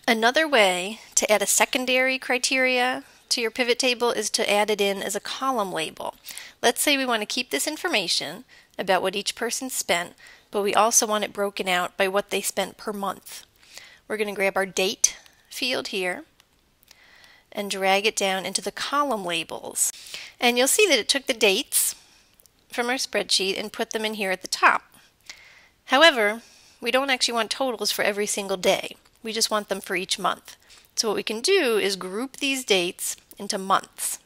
Another way to add a secondary criteria to your pivot table is to add it in as a column label. Let's say we want to keep this information about what each person spent, but we also want it broken out by what they spent per month. We're going to grab our date field here and drag it down into the column labels. And you'll see that it took the dates from our spreadsheet and put them in here at the top. However, we don't actually want totals for every single day. We just want them for each month. So what we can do is group these dates into months.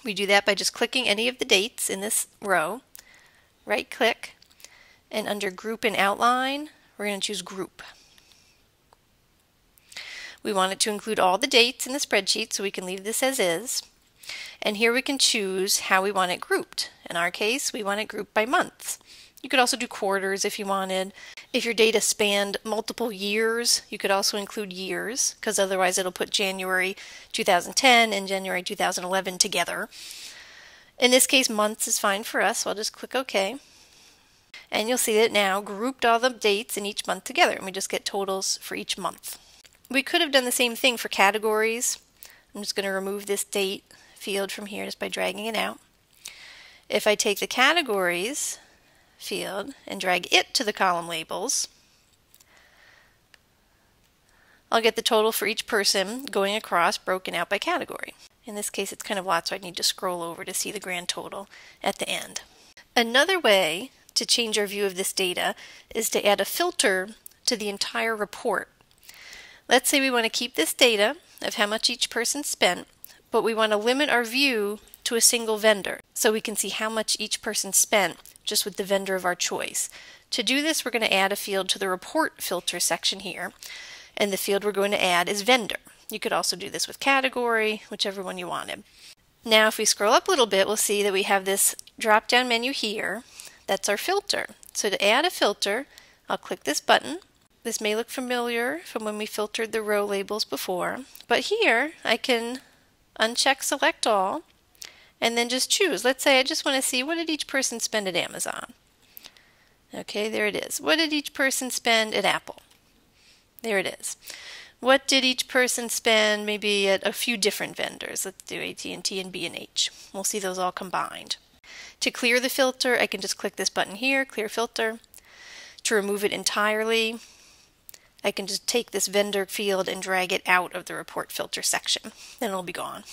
We do that by just clicking any of the dates in this row, right click, and under Group and Outline, we're going to choose Group. We want it to include all the dates in the spreadsheet, so we can leave this as is. And here we can choose how we want it grouped. In our case, we want it grouped by months. You could also do quarters if you wanted. If your data spanned multiple years, you could also include years, because otherwise it'll put January 2010 and January 2011 together. In this case, months is fine for us, so I'll just click OK. And you'll see that it now grouped all the dates in each month together, and we just get totals for each month. We could have done the same thing for categories. I'm just going to remove this date field from here just by dragging it out. If I take the categories field and drag it to the column labels, I'll get the total for each person going across broken out by category. In this case it's kind of a lot, so I need to scroll over to see the grand total at the end. Another way to change our view of this data is to add a filter to the entire report. Let's say we want to keep this data of how much each person spent, but we want to limit our view to a single vendor so we can see how much each person spent just with the vendor of our choice. To do this, we're going to add a field to the report filter section here, and the field we're going to add is vendor. You could also do this with category, whichever one you wanted. Now if we scroll up a little bit, we'll see that we have this drop down menu here. That's our filter. So to add a filter, I'll click this button. This may look familiar from when we filtered the row labels before, but here I can uncheck select all and then just choose. Let's say I just want to see, what did each person spend at Amazon? Okay, there it is. What did each person spend at Apple? There it is. What did each person spend maybe at a few different vendors? Let's do AT&T and B&H. We'll see those all combined. To clear the filter, I can just click this button here, Clear Filter. To remove it entirely, I can just take this vendor field and drag it out of the report filter section. Then it'll be gone.